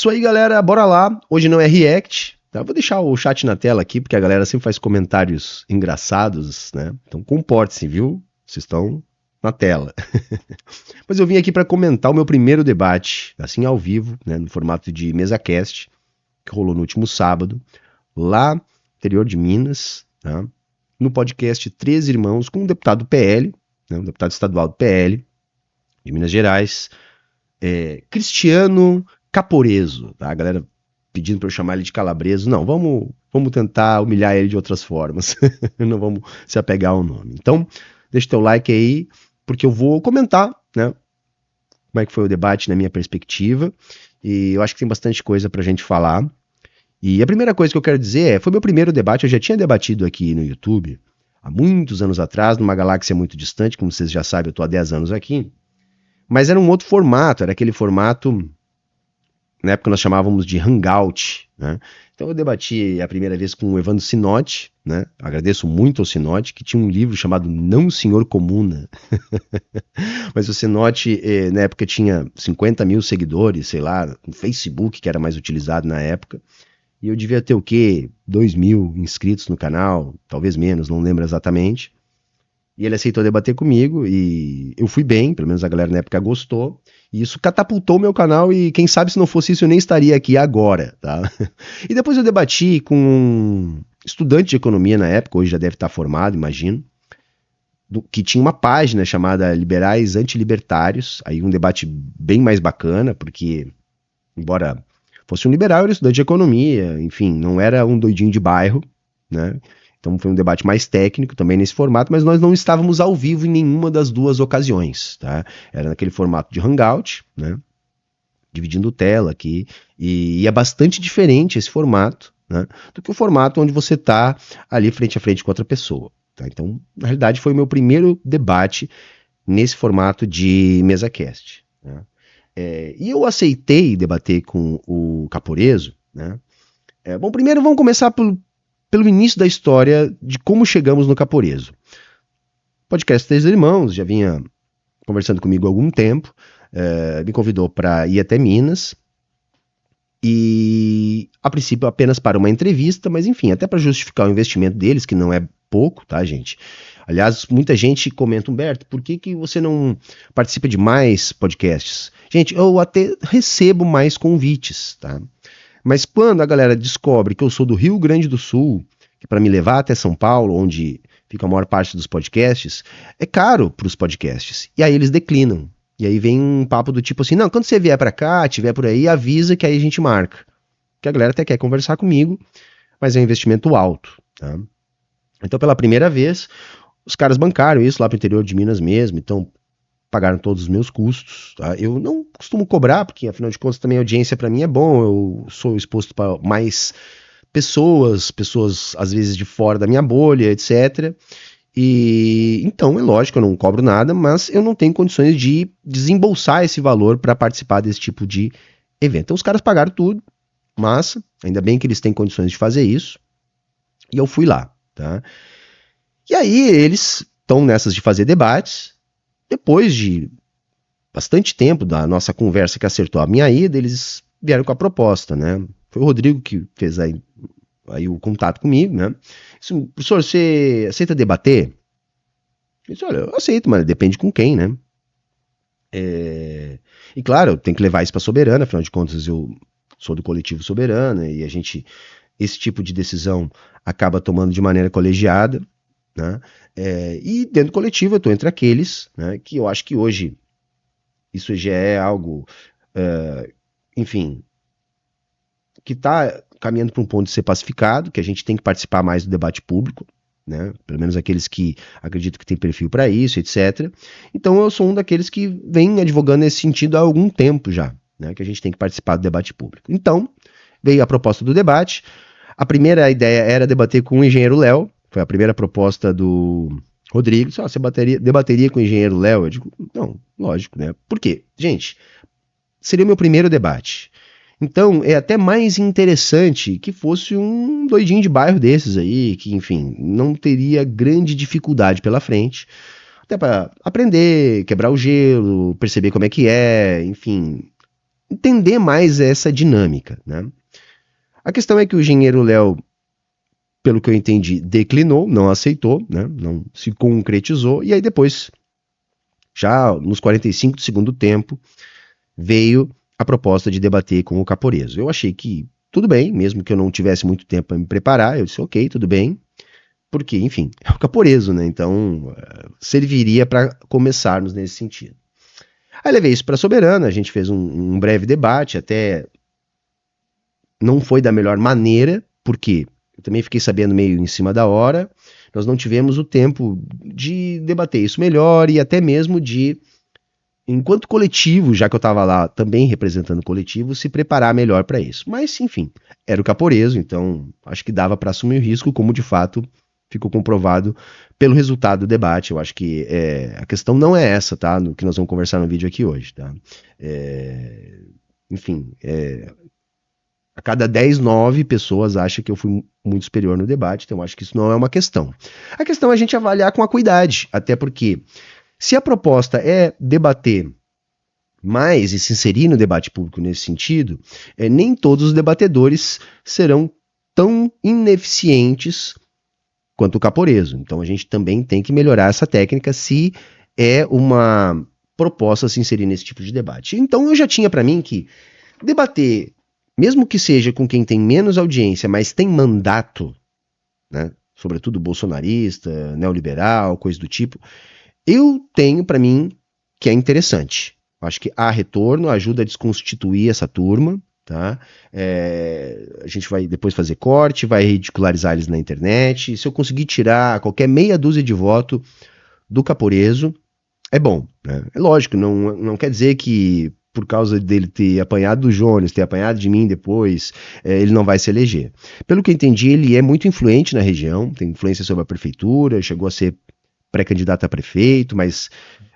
Isso aí, galera, bora lá. Hoje não é react, tá? Vou deixar o chat na tela aqui, porque a galera sempre faz comentários engraçados, né? Então comporte-se, viu? Vocês estão na tela. Mas eu vim aqui para comentar o meu primeiro debate, assim ao vivo, né, no formato de mesa-cast, que rolou no último sábado, lá no interior de Minas, tá? No podcast Três Irmãos, com um deputado do PL, né, um deputado estadual do PL, de Minas Gerais, Cristiano Caporeso, tá? A galera pedindo para eu chamar ele de Calabreso. Não, vamos tentar humilhar ele de outras formas. Não vamos se apegar ao nome. Então, deixa teu like aí, porque eu vou comentar, né, como é que foi o debate na minha perspectiva, e eu acho que tem bastante coisa pra gente falar. E a primeira coisa que eu quero dizer foi meu primeiro debate. Eu já tinha debatido aqui no YouTube, há muitos anos atrás, numa galáxia muito distante, como vocês já sabem, eu tô há 10 anos aqui, mas era um outro formato, era aquele formato, na época nós chamávamos de Hangout, né? Então eu debati a primeira vez com o Evandro Sinotti, né? Agradeço muito ao Sinotti, que tinha um livro chamado Não Senhor Comuna. Mas o Sinotti, na época, tinha 50 mil seguidores, sei lá, no Facebook, que era mais utilizado na época. E eu devia ter o quê? 2 mil inscritos no canal, talvez menos, não lembro exatamente. E ele aceitou debater comigo e eu fui bem, pelo menos a galera na época gostou. E isso catapultou o meu canal e quem sabe se não fosse isso eu nem estaria aqui agora, tá? E depois eu debati com um estudante de economia na época, hoje já deve estar formado, imagino, que tinha uma página chamada Liberais Antilibertários, aí um debate bem mais bacana, porque, embora fosse um liberal, era estudante de economia, enfim, não era um doidinho de bairro, né? Então foi um debate mais técnico também nesse formato, mas nós não estávamos ao vivo em nenhuma das duas ocasiões, tá? Era naquele formato de Hangout, né? Dividindo tela aqui, e é bastante diferente esse formato, né, do que o formato onde você está ali frente a frente com outra pessoa. Tá? Então, na realidade, foi o meu primeiro debate nesse formato de mesa-cast. Né? E eu aceitei debater com o Caporeso. Né? Bom, primeiro vamos começar pelo início da história de como chegamos no Caporeso. O podcast Três Irmãos já vinha conversando comigo há algum tempo, me convidou para ir até Minas, e a princípio apenas para uma entrevista, mas enfim, até para justificar o investimento deles, que não é pouco, tá, gente? Aliás, muita gente comenta, Humberto, por que você não participa de mais podcasts? Gente, eu até recebo mais convites, tá? Mas quando a galera descobre que eu sou do Rio Grande do Sul, que para me levar até São Paulo, onde fica a maior parte dos podcasts, é caro para os podcasts. E aí eles declinam. E aí vem um papo do tipo assim, não, quando você vier para cá, tiver por aí, avisa que aí a gente marca. Que a galera até quer conversar comigo, mas é um investimento alto, tá? Então, pela primeira vez, os caras bancaram isso lá pro interior de Minas mesmo, então pagaram todos os meus custos, tá? Eu não costumo cobrar, porque afinal de contas também a audiência para mim é bom, eu sou exposto para mais pessoas às vezes de fora da minha bolha, etc. E então, é lógico, eu não cobro nada, mas eu não tenho condições de desembolsar esse valor para participar desse tipo de evento. Então os caras pagaram tudo, massa, ainda bem que eles têm condições de fazer isso, e eu fui lá, tá? E aí eles estão nessas de fazer debates, depois de bastante tempo da nossa conversa que acertou a minha ida, eles vieram com a proposta, né? Foi o Rodrigo que fez aí o contato comigo, né? Disse, professor, você aceita debater? Eu disse, olha, eu aceito, mas depende com quem, né? E claro, eu tenho que levar isso para a Soberana, afinal de contas eu sou do coletivo Soberana e a gente, esse tipo de decisão acaba tomando de maneira colegiada, né? E dentro do coletivo eu estou entre aqueles, né, que eu acho que hoje isso já é algo, enfim, que está caminhando para um ponto de ser pacificado, que a gente tem que participar mais do debate público, né? Pelo menos aqueles que acreditam que tem perfil para isso, etc. Então eu sou um daqueles que vem advogando nesse sentido há algum tempo já, né? Que a gente tem que participar do debate público. Então veio a proposta do debate. A primeira ideia era debater com o engenheiro Léo, foi a primeira proposta do Rodrigo. Você debateria com o engenheiro Léo? Eu digo, não, lógico, né? Por quê? Gente, seria o meu primeiro debate. Então, é até mais interessante que fosse um doidinho de bairro desses aí, que, enfim, não teria grande dificuldade pela frente, até para aprender, quebrar o gelo, perceber como é que é, enfim, entender mais essa dinâmica, né? A questão é que o engenheiro Léo, pelo que eu entendi, declinou, não aceitou, né? Não se concretizou, e aí depois, já nos 45 do segundo tempo, veio a proposta de debater com o Caporeso. Eu achei que tudo bem, mesmo que eu não tivesse muito tempo para me preparar, eu disse ok, tudo bem, porque, enfim, é o Caporeso, né? Então, serviria para começarmos nesse sentido. Aí levei isso para a Soberana, a gente fez um breve debate, até não foi da melhor maneira, porque eu também fiquei sabendo meio em cima da hora, nós não tivemos o tempo de debater isso melhor e até mesmo de, enquanto coletivo, já que eu estava lá também representando o coletivo, se preparar melhor para isso. Mas, enfim, era o Caporeso, então acho que dava para assumir o risco, como de fato ficou comprovado pelo resultado do debate. Eu acho que a questão não é essa, tá? No que nós vamos conversar no vídeo aqui hoje, tá? Enfim, a cada 10, 9 pessoas acham que eu fui muito superior no debate, então eu acho que isso não é uma questão. A questão é a gente avaliar com acuidade, até porque se a proposta é debater mais e se inserir no debate público nesse sentido, nem todos os debatedores serão tão ineficientes quanto o Caporeso. Então a gente também tem que melhorar essa técnica se é uma proposta se inserir nesse tipo de debate. Então eu já tinha para mim que debater, mesmo que seja com quem tem menos audiência, mas tem mandato, né, sobretudo bolsonarista, neoliberal, coisa do tipo, eu tenho para mim que é interessante. Acho que há retorno, ajuda a desconstituir essa turma, tá? A gente vai depois fazer corte, vai ridicularizar eles na internet. Se eu conseguir tirar qualquer meia dúzia de voto do Caporeso, é bom, né? É lógico, não quer dizer que por causa dele ter apanhado do Jones, ter apanhado de mim depois, ele não vai se eleger. Pelo que eu entendi, ele é muito influente na região, tem influência sobre a prefeitura, chegou a ser pré-candidato a prefeito, mas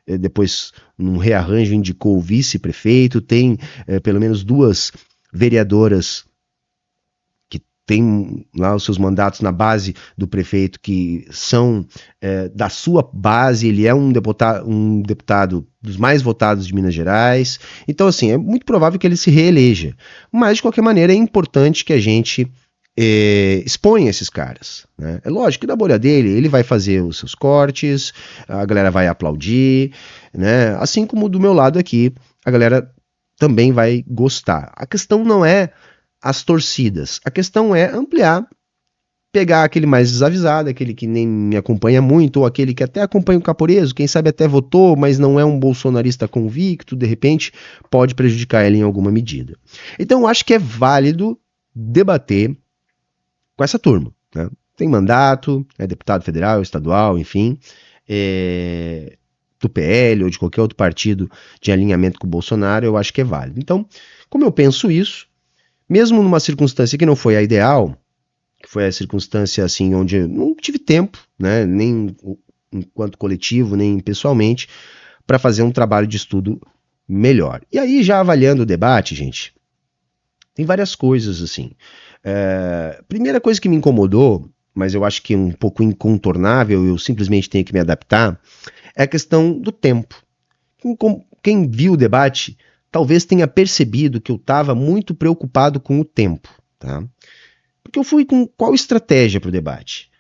depois, num rearranjo, indicou o vice-prefeito, tem pelo menos 2 vereadoras que têm lá os seus mandatos na base do prefeito, que são da sua base, ele é um deputado dos mais votados de Minas Gerais, então assim, é muito provável que ele se reeleja, mas de qualquer maneira é importante que a gente exponha esses caras, né? É lógico que na bolha dele ele vai fazer os seus cortes, a galera vai aplaudir, né? Assim como do meu lado aqui, a galera também vai gostar. A questão não é as torcidas, a questão é ampliar, pegar aquele mais desavisado, aquele que nem me acompanha muito, ou aquele que até acompanha o Caporeso, quem sabe até votou, mas não é um bolsonarista convicto, de repente pode prejudicar ele em alguma medida. Então eu acho que é válido debater com essa turma, né? Tem mandato, é deputado federal, estadual, enfim, do PL ou de qualquer outro partido de alinhamento com o Bolsonaro, eu acho que é válido. Então, como eu penso isso, mesmo numa circunstância que não foi a ideal, que foi a circunstância assim onde eu não tive tempo, né, nem enquanto coletivo, nem pessoalmente, para fazer um trabalho de estudo melhor. E aí, já avaliando o debate, gente, tem várias coisas assim. Primeira coisa que me incomodou, mas eu acho que é um pouco incontornável, eu simplesmente tenho que me adaptar, é a questão do tempo. Quem viu o debate talvez tenha percebido que eu estava muito preocupado com o tempo, tá? Porque eu fui com qual estratégia para o debate?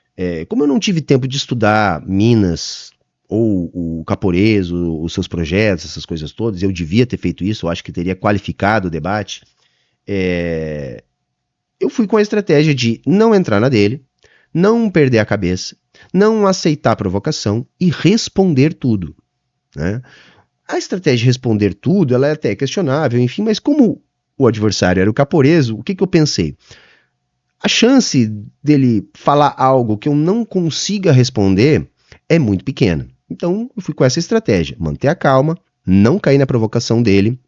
Como eu não tive tempo de estudar Minas ou o Caporeso, os seus projetos, essas coisas todas, eu devia ter feito isso, eu acho que teria qualificado o debate, eu fui com a estratégia de não entrar na dele, não perder a cabeça, não aceitar a provocação e responder tudo, né? A estratégia de responder tudo, ela é até questionável, enfim, mas como o adversário era o Caporeso, o que eu pensei? A chance dele falar algo que eu não consiga responder é muito pequena. Então, eu fui com essa estratégia, manter a calma, não cair na provocação dele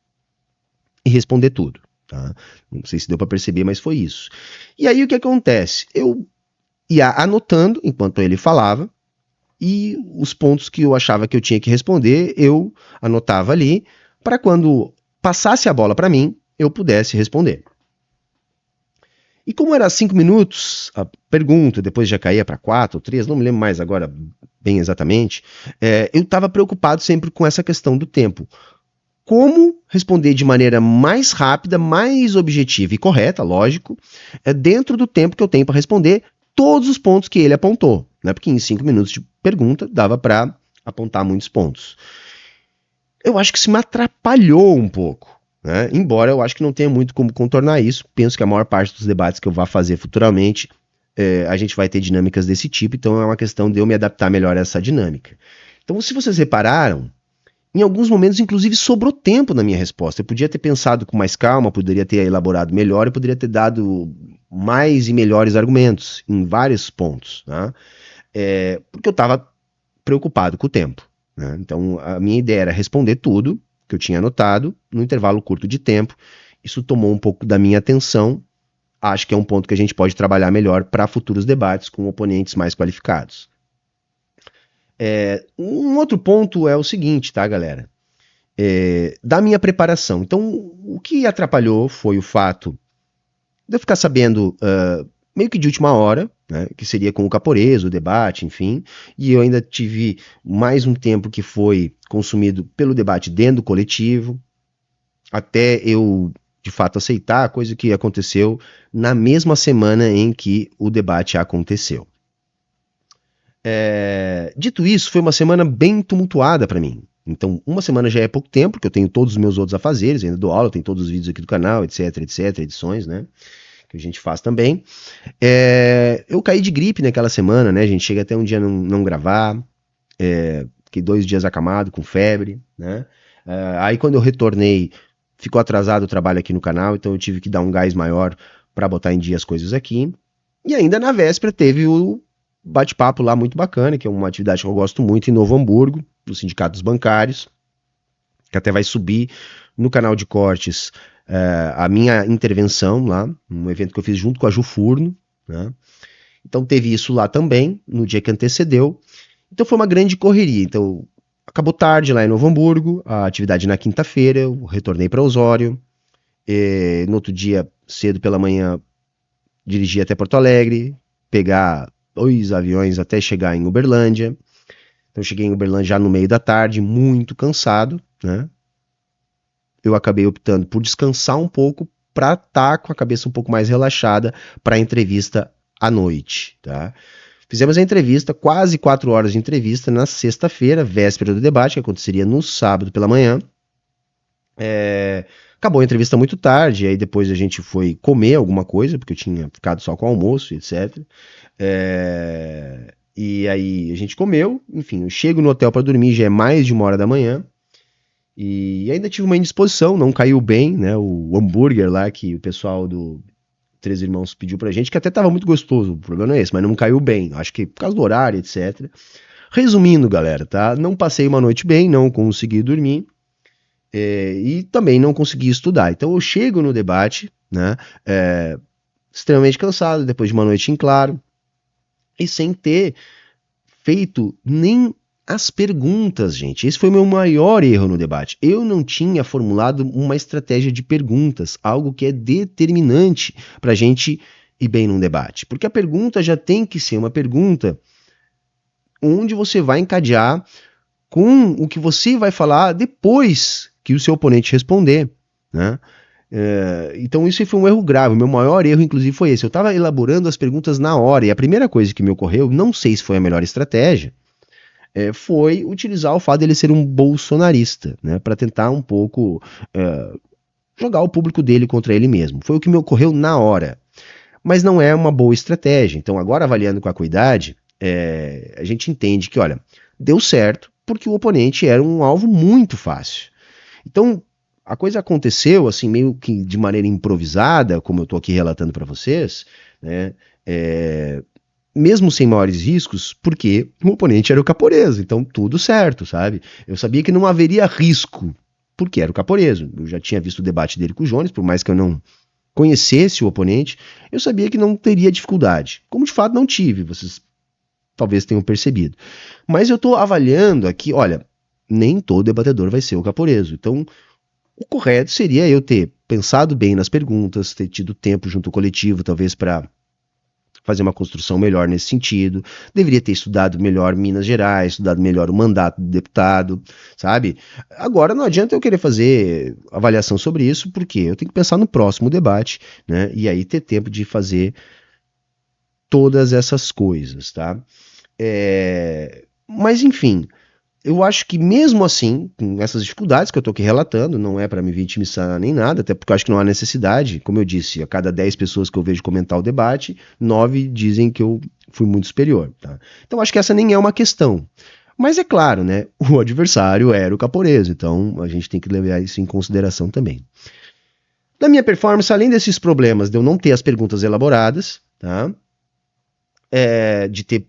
e responder tudo. Tá? Não sei se deu para perceber, mas foi isso. E aí o que acontece? Eu ia anotando enquanto ele falava e os pontos que eu achava que eu tinha que responder, eu anotava ali para quando passasse a bola para mim, eu pudesse responder. E como era 5 minutos a pergunta, depois já caía para 4 ou 3, não me lembro mais agora bem exatamente, eu estava preocupado sempre com essa questão do tempo. como responder de maneira mais rápida, mais objetiva e correta, lógico, dentro do tempo que eu tenho para responder todos os pontos que ele apontou, né? Porque em 5 minutos de pergunta dava para apontar muitos pontos. Eu acho que isso me atrapalhou um pouco, né? Embora eu acho que não tenha muito como contornar isso. Penso que a maior parte dos debates que eu vá fazer futuramente, a gente vai ter dinâmicas desse tipo, então é uma questão de eu me adaptar melhor a essa dinâmica. Então, se vocês repararam, em alguns momentos, inclusive, sobrou tempo na minha resposta. Eu podia ter pensado com mais calma, poderia ter elaborado melhor e poderia ter dado mais e melhores argumentos em vários pontos, né? Porque eu estava preocupado com o tempo, né? Então, a minha ideia era responder tudo que eu tinha anotado no intervalo curto de tempo. Isso tomou um pouco da minha atenção. Acho que é um ponto que a gente pode trabalhar melhor para futuros debates com oponentes mais qualificados. Um outro ponto é o seguinte, tá, galera? Da minha preparação. Então, o que atrapalhou foi o fato de eu ficar sabendo meio que de última hora, né, que seria com o Caporeso, o debate, enfim, e eu ainda tive mais um tempo que foi consumido pelo debate dentro do coletivo, até eu, de fato, aceitar a coisa que aconteceu na mesma semana em que o debate aconteceu. Dito isso, foi uma semana bem tumultuada para mim. Então, uma semana já é pouco tempo, porque eu tenho todos os meus outros afazeres, ainda dou aula, tenho todos os vídeos aqui do canal, etc, edições, né, que a gente faz também. Eu caí de gripe naquela semana, né, a gente chega até um dia não gravar, fiquei 2 dias acamado, com febre, né, aí quando eu retornei, ficou atrasado o trabalho aqui no canal, então eu tive que dar um gás maior para botar em dia as coisas aqui, e ainda na véspera teve o bate-papo lá muito bacana, que é uma atividade que eu gosto muito em Novo Hamburgo, do Sindicato dos Bancários, que até vai subir no canal de cortes a minha intervenção lá, um evento que eu fiz junto com a Ju Furno, né? Então teve isso lá também, no dia que antecedeu. Então foi uma grande correria. Então acabou tarde lá em Novo Hamburgo, a atividade na quinta-feira, eu retornei para Osório, no outro dia, cedo pela manhã, dirigi até Porto Alegre, pegar 2 aviões até chegar em Uberlândia. Então eu cheguei em Uberlândia já no meio da tarde, muito cansado, né? Eu acabei optando por descansar um pouco para estar com a cabeça um pouco mais relaxada para a entrevista à noite, tá? Fizemos a entrevista, quase 4 horas de entrevista na sexta-feira, véspera do debate, que aconteceria no sábado pela manhã. Acabou a entrevista muito tarde, aí depois a gente foi comer alguma coisa, porque eu tinha ficado só com o almoço, etc. E aí a gente comeu, enfim, eu chego no hotel para dormir, já é mais de 1h da manhã, e ainda tive uma indisposição, não caiu bem, né, o hambúrguer lá que o pessoal do Três Irmãos pediu pra gente, que até tava muito gostoso, o problema não é esse, mas não caiu bem, acho que por causa do horário, etc. Resumindo, galera, tá, não passei uma noite bem, não consegui dormir, e também não consegui estudar. Então eu chego no debate, né, extremamente cansado, depois de uma noite em claro, e sem ter feito nem as perguntas, gente. Esse foi o meu maior erro no debate. Eu não tinha formulado uma estratégia de perguntas, algo que é determinante para a gente ir bem num debate. Porque a pergunta já tem que ser uma pergunta onde você vai encadear com o que você vai falar depois que o seu oponente responder, né? Então isso foi um erro grave, o meu maior erro inclusive foi esse, eu estava elaborando as perguntas na hora, e a primeira coisa que me ocorreu, não sei se foi a melhor estratégia, foi utilizar o fato dele ser um bolsonarista, né, para tentar um pouco jogar o público dele contra ele mesmo, foi o que me ocorreu na hora, mas não é uma boa estratégia. Então agora avaliando com acuidade, a gente entende que, olha, deu certo porque o oponente era um alvo muito fácil. Então a coisa aconteceu assim meio que de maneira improvisada, como eu estou aqui relatando para vocês, né, mesmo sem maiores riscos, porque o oponente era o Caporeso, então tudo certo, sabe? Eu sabia que não haveria risco, porque era o Caporeso. Eu já tinha visto o debate dele com o Jones, por mais que eu não conhecesse o oponente, eu sabia que não teria dificuldade. Como de fato não tive, vocês talvez tenham percebido. Mas eu estou avaliando aqui, olha, nem todo debatedor vai ser o Caporeso, então o correto seria eu ter pensado bem nas perguntas, ter tido tempo junto ao coletivo, talvez para fazer uma construção melhor nesse sentido, deveria ter estudado melhor Minas Gerais, estudado melhor o mandato do deputado, sabe? Agora não adianta eu querer fazer avaliação sobre isso, porque eu tenho que pensar no próximo debate, né? E aí ter tempo de fazer todas essas coisas, tá? Mas enfim, eu acho que mesmo assim, com essas dificuldades que eu estou aqui relatando, não é para me vitimizar nem nada, até porque eu acho que não há necessidade. Como eu disse, a cada 10 pessoas que eu vejo comentar o debate, 9 dizem que eu fui muito superior. Tá? Então acho que essa nem é uma questão. Mas é claro, né? O adversário era o Caporeso, então a gente tem que levar isso em consideração também. Na minha performance, além desses problemas de eu não ter as perguntas elaboradas, tá? De ter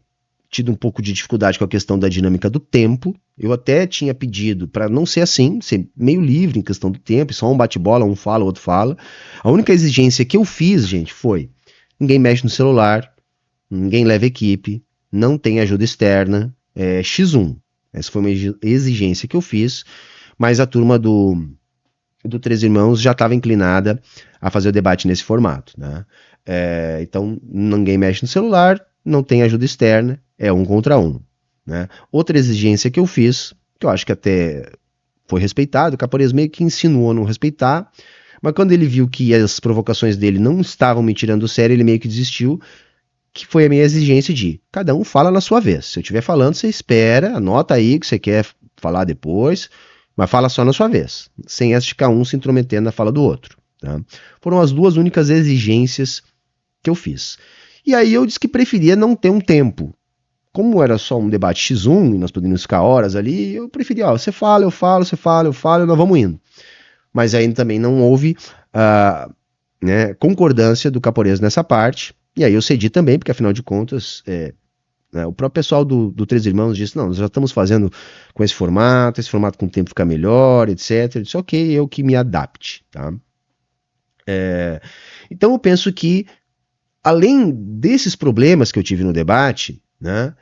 tido um pouco de dificuldade com a questão da dinâmica do tempo. Eu até tinha pedido para não ser assim, ser meio livre em questão do tempo, só um bate-bola, um fala, o outro fala. A única exigência que eu fiz, gente, foi: ninguém mexe no celular, ninguém leva equipe, não tem ajuda externa, X1. Essa foi uma exigência que eu fiz, mas a turma do Três Irmãos já estava inclinada a fazer o debate nesse formato, né? Então, ninguém mexe no celular, não tem ajuda externa, é 1 contra 1. Né? Outra exigência que eu fiz, que eu acho que até foi respeitado, o Caporeso meio que insinuou não respeitar, mas quando ele viu que as provocações dele não estavam me tirando do sério, ele meio que desistiu, que foi a minha exigência de: cada um fala na sua vez. Se eu estiver falando, você espera, anota aí o que você quer falar depois, mas fala só na sua vez, sem essa de ficar um se intrometendo na fala do outro. Tá? Foram as duas únicas exigências que eu fiz. E aí eu disse que preferia não ter um tempo. Como era só um debate X1 e nós poderíamos ficar horas ali, eu preferia: você fala, eu falo, você fala, eu falo, e nós vamos indo. Mas aí também não houve concordância do Caporeso nessa parte, e aí eu cedi também, porque afinal de contas, o próprio pessoal do Três Irmãos disse: não, nós já estamos fazendo com esse formato com o tempo fica melhor, etc. Eu disse: ok, eu que me adapte. Tá? Então eu penso que, além desses problemas que eu tive no debate, né,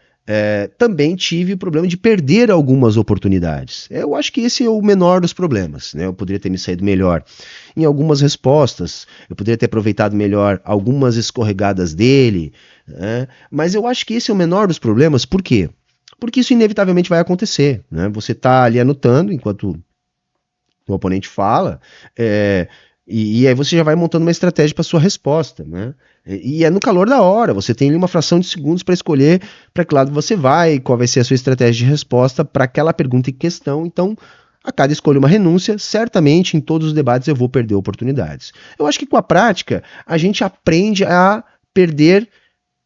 também tive o problema de perder algumas oportunidades. Eu acho que esse é o menor dos problemas. Né? Eu poderia ter me saído melhor em algumas respostas, eu poderia ter aproveitado melhor algumas escorregadas dele, né? Mas eu acho que esse é o menor dos problemas. Por quê? Porque isso inevitavelmente vai acontecer. Né? Você está ali anotando enquanto o oponente fala, e aí você já vai montando uma estratégia para sua resposta, né? E é no calor da hora, você tem ali uma fração de segundos para escolher para que lado você vai, qual vai ser a sua estratégia de resposta para aquela pergunta em questão. Então, a cada escolha uma renúncia, certamente em todos os debates eu vou perder oportunidades. Eu acho que com a prática a gente aprende a perder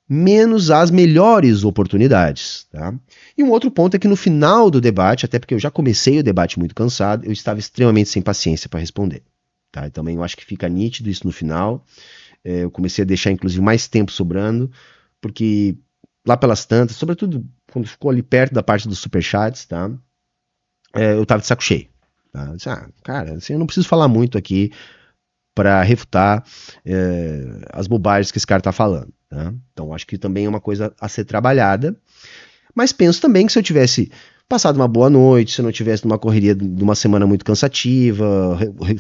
menos as melhores oportunidades. Tá? E um outro ponto é que no final do debate, até porque eu já comecei o debate muito cansado, eu estava extremamente sem paciência para responder. Tá? E também eu acho que fica nítido isso no final. Eu comecei a deixar, inclusive, mais tempo sobrando, porque lá pelas tantas, sobretudo quando ficou ali perto da parte dos superchats, tá? Eu tava de saco cheio. Tá? Eu disse: cara, assim, eu não preciso falar muito aqui para refutar as bobagens que esse cara tá falando. Tá? Então acho que também é uma coisa a ser trabalhada, mas penso também que se eu tivesse passado uma boa noite, se eu não tivesse numa correria de uma semana muito cansativa,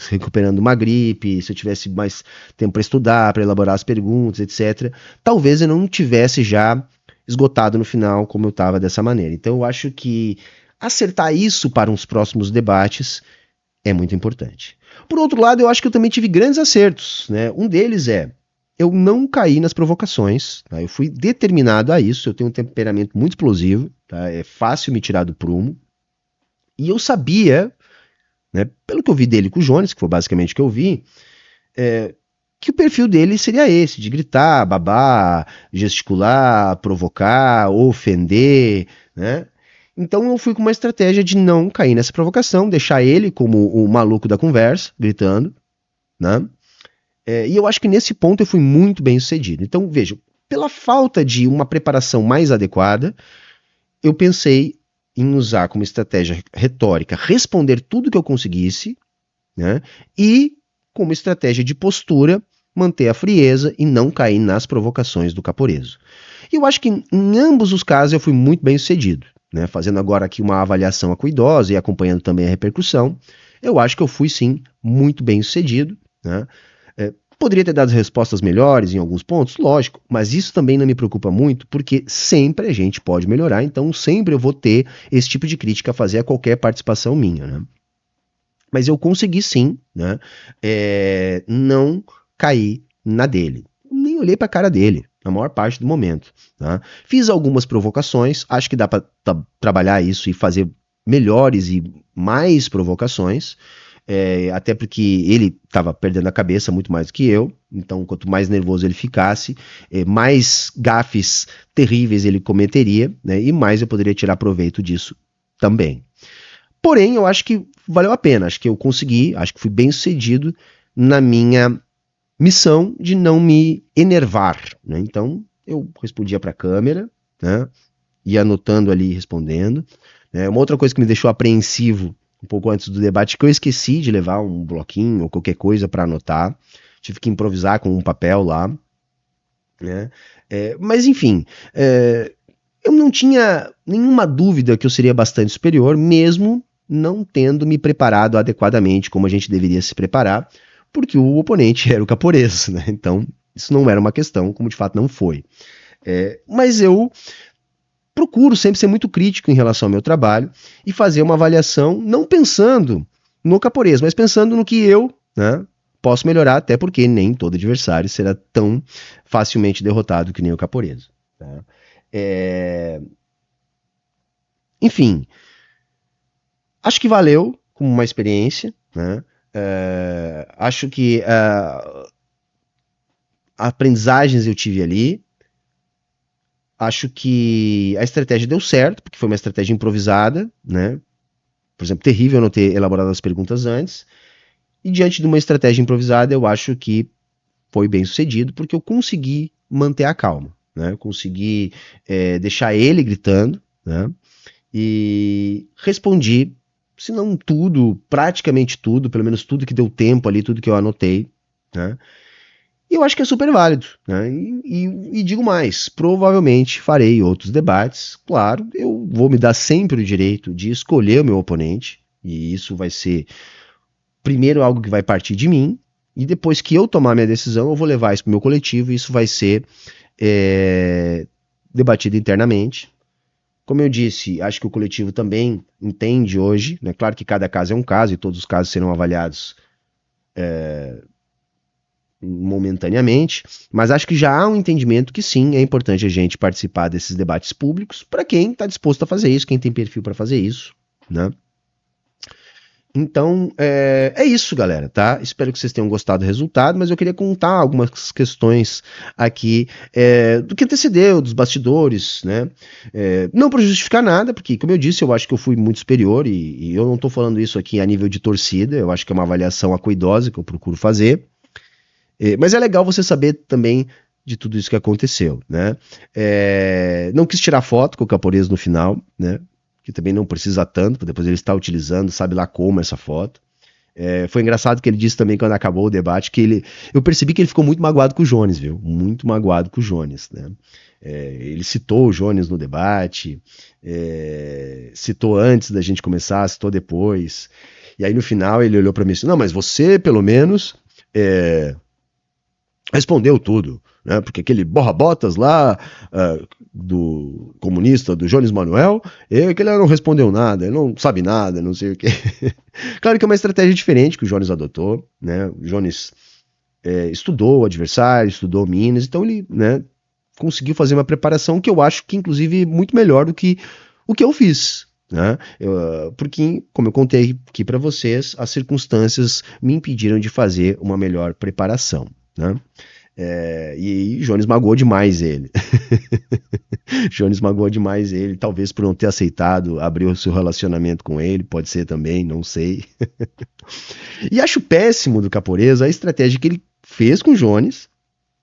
recuperando uma gripe, se eu tivesse mais tempo para estudar, para elaborar as perguntas, etc., talvez eu não tivesse já esgotado no final como eu estava dessa maneira. Então eu acho que acertar isso para uns próximos debates é muito importante. Por outro lado, eu acho que eu também tive grandes acertos. Né? Um deles eu não caí nas provocações, tá? Eu fui determinado a isso, eu tenho um temperamento muito explosivo, tá? É fácil me tirar do prumo, e eu sabia, né, pelo que eu vi dele com o Jones, que foi basicamente o que eu vi, que o perfil dele seria esse, de gritar, babar, gesticular, provocar, ofender, né? Então eu fui com uma estratégia de não cair nessa provocação, deixar ele como o maluco da conversa, gritando, né? E eu acho que nesse ponto eu fui muito bem sucedido. Então, veja, pela falta de uma preparação mais adequada, eu pensei em usar como estratégia retórica responder tudo que eu conseguisse, né? E como estratégia de postura, manter a frieza e não cair nas provocações do Caporeso. E eu acho que em ambos os casos eu fui muito bem sucedido. Né? Fazendo agora aqui uma avaliação acuidosa e acompanhando também a repercussão, eu acho que eu fui sim muito bem sucedido, né? Poderia ter dado respostas melhores em alguns pontos? Lógico, mas isso também não me preocupa muito, porque sempre a gente pode melhorar, então sempre eu vou ter esse tipo de crítica a fazer a qualquer participação minha, né? Mas eu consegui sim, né, não cair na dele. Nem olhei para a cara dele, na maior parte do momento. Tá? Fiz algumas provocações, acho que dá para trabalhar isso e fazer melhores e mais provocações, até porque ele estava perdendo a cabeça muito mais do que eu, então quanto mais nervoso ele ficasse, mais gafes terríveis ele cometeria, né, e mais eu poderia tirar proveito disso também. Porém, eu acho que valeu a pena, acho que eu consegui, acho que fui bem sucedido na minha missão de não me enervar, né? Então, eu respondia para a câmera, né? Ia anotando ali, respondendo. Uma outra coisa que me deixou apreensivo um pouco antes do debate, que eu esqueci de levar um bloquinho ou qualquer coisa para anotar, tive que improvisar com um papel lá, né? Mas enfim, eu não tinha nenhuma dúvida que eu seria bastante superior, mesmo não tendo me preparado adequadamente como a gente deveria se preparar, porque o oponente era o Caporeso, né? Então, isso não era uma questão, como de fato não foi. Mas eu procuro sempre ser muito crítico em relação ao meu trabalho e fazer uma avaliação não pensando no Caporeso, mas pensando no que eu, né, posso melhorar, até porque nem todo adversário será tão facilmente derrotado que nem o Caporeso. Tá? Enfim, acho que valeu como uma experiência, né? Acho que aprendizagens eu tive ali. Acho que a estratégia deu certo, porque foi uma estratégia improvisada, né? Por exemplo, terrível não ter elaborado as perguntas antes. E diante de uma estratégia improvisada, eu acho que foi bem sucedido, porque eu consegui manter a calma, né? Eu consegui deixar ele gritando, né? E respondi, se não tudo, praticamente tudo, pelo menos tudo que deu tempo ali, tudo que eu anotei, né? E eu acho que é super válido, né? E digo mais, provavelmente farei outros debates, claro, eu vou me dar sempre o direito de escolher o meu oponente, e isso vai ser, primeiro, algo que vai partir de mim, e depois que eu tomar minha decisão, eu vou levar isso para o meu coletivo, e isso vai ser debatido internamente. Como eu disse, acho que o coletivo também entende hoje, né? Claro que cada caso é um caso e todos os casos serão avaliados momentaneamente, mas acho que já há um entendimento que sim, é importante a gente participar desses debates públicos para quem está disposto a fazer isso, quem tem perfil para fazer isso, né? Então, é isso, galera, tá? Espero que vocês tenham gostado do resultado, mas eu queria contar algumas questões aqui do que antecedeu, dos bastidores, né? Não para justificar nada, porque, como eu disse, eu acho que eu fui muito superior e eu não estou falando isso aqui a nível de torcida, eu acho que é uma avaliação acuidosa que eu procuro fazer. Mas é legal você saber também de tudo isso que aconteceu, né? Não quis tirar foto com o Caporeso no final, né? Que também não precisa tanto, depois ele está utilizando, sabe lá como essa foto. Foi engraçado que ele disse também quando acabou o debate que eu percebi que ele ficou muito magoado com o Jones, viu? Muito magoado com o Jones, né? Ele citou o Jones no debate, citou antes da gente começar, citou depois. E aí no final ele olhou para mim e disse: não, mas você pelo menos respondeu tudo, né? Porque aquele borra-botas lá do comunista, do Jones Manuel, que ele não respondeu nada, ele não sabe nada, não sei o quê. Claro que é uma estratégia diferente que o Jones adotou, né? O Jones estudou o adversário, estudou Minas, então ele, né, conseguiu fazer uma preparação que eu acho que inclusive muito melhor do que o que eu fiz. Né? Porque, como eu contei aqui para vocês, as circunstâncias me impediram de fazer uma melhor preparação. Né? E Jones magoou demais ele. Jones magoou demais ele, talvez por não ter aceitado abrir o seu relacionamento com ele, pode ser também, não sei. E acho péssimo do Caporeso a estratégia que ele fez com o Jones,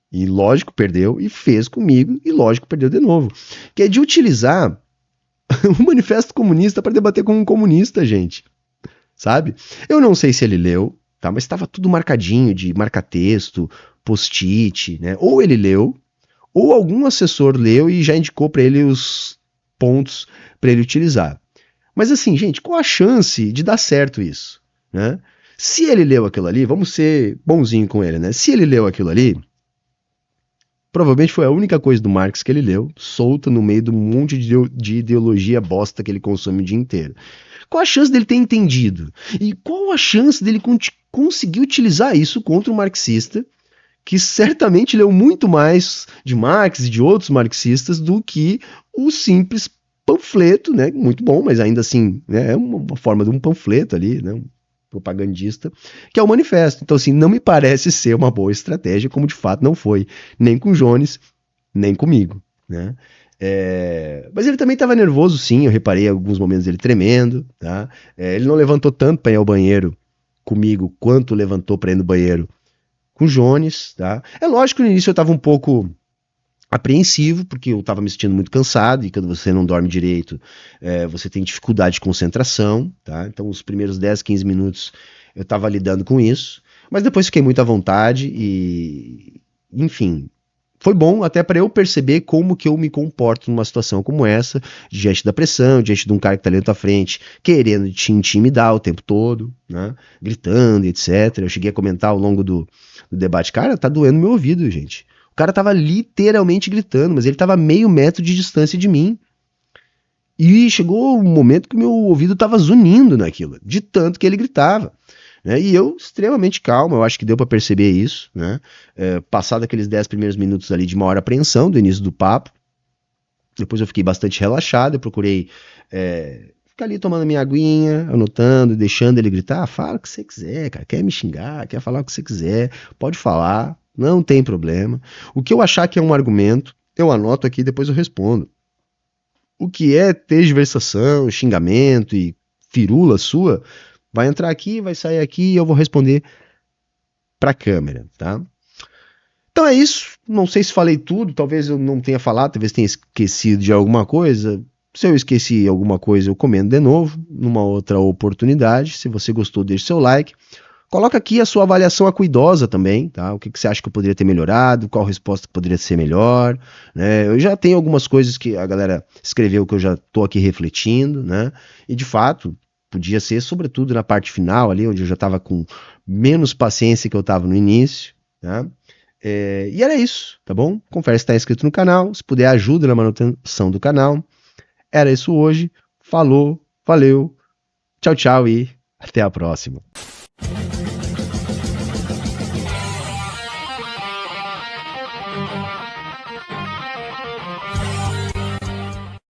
e lógico perdeu, e fez comigo, e lógico perdeu de novo, que é de utilizar o Manifesto Comunista para debater com um comunista, gente, sabe? Eu não sei se ele leu, tá? Mas estava tudo marcadinho de marca-texto, post-it, né? Ou ele leu, ou algum assessor leu e já indicou para ele os pontos para ele utilizar. Mas assim, gente, qual a chance de dar certo isso, né? Se ele leu aquilo ali, vamos ser bonzinho com ele, né? Se ele leu aquilo ali, provavelmente foi a única coisa do Marx que ele leu, solta no meio de um monte de ideologia bosta que ele consome o dia inteiro. Qual a chance dele ter entendido? E qual a chance dele conseguir utilizar isso contra um marxista que certamente leu muito mais de Marx e de outros marxistas do que o simples panfleto, né? Muito bom, mas ainda assim, né, é uma forma de um panfleto ali, né? Um propagandista, que é o manifesto. Então, assim, não me parece ser uma boa estratégia, como de fato não foi, nem com o Jones, nem comigo, né? Mas ele também estava nervoso, sim, eu reparei alguns momentos ele tremendo, tá? Ele não levantou tanto para ir ao banheiro comigo quanto levantou para ir no banheiro com o Jones, tá? É lógico que no início eu estava um pouco apreensivo, porque eu estava me sentindo muito cansado, e quando você não dorme direito, você tem dificuldade de concentração, tá? Então os primeiros 10, 15 minutos eu estava lidando com isso, mas depois fiquei muito à vontade e, enfim, foi bom até para eu perceber como que eu me comporto numa situação como essa, diante da pressão, diante de um cara que tá ali na tua frente, querendo te intimidar o tempo todo, né? Gritando, etc. Eu cheguei a comentar ao longo do debate, cara, tá doendo meu ouvido, gente. O cara tava literalmente gritando, mas ele tava a meio metro de distância de mim. E chegou um momento que meu ouvido tava zunindo naquilo, de tanto que ele gritava. Né? E eu, extremamente calmo, eu acho que deu para perceber isso, né? Passado aqueles 10 primeiros minutos ali de maior apreensão do início do papo, depois eu fiquei bastante relaxado, eu procurei ficar ali tomando minha aguinha, anotando, deixando ele gritar, fala o que você quiser, cara, quer me xingar, quer falar o que você quiser, pode falar, não tem problema. O que eu achar que é um argumento, eu anoto aqui e depois eu respondo. O que é tergiversação, xingamento e firula sua, vai entrar aqui, vai sair aqui e eu vou responder para a câmera, tá? Então é isso, não sei se falei tudo, talvez eu não tenha falado, talvez tenha esquecido de alguma coisa. Se eu esqueci alguma coisa, eu comento de novo, numa outra oportunidade. Se você gostou, deixe seu like. Coloca aqui a sua avaliação acuidosa também, tá? O que você acha que eu poderia ter melhorado, qual resposta que poderia ser melhor, né? Eu já tenho algumas coisas que a galera escreveu que eu já tô aqui refletindo, né? E de fato, podia ser sobretudo na parte final ali, onde eu já tava com menos paciência que eu tava no início, tá? E era isso, tá bom? Confere se tá inscrito no canal, se puder ajuda na manutenção do canal. Era isso hoje, falou, valeu, tchau, tchau e até a próxima.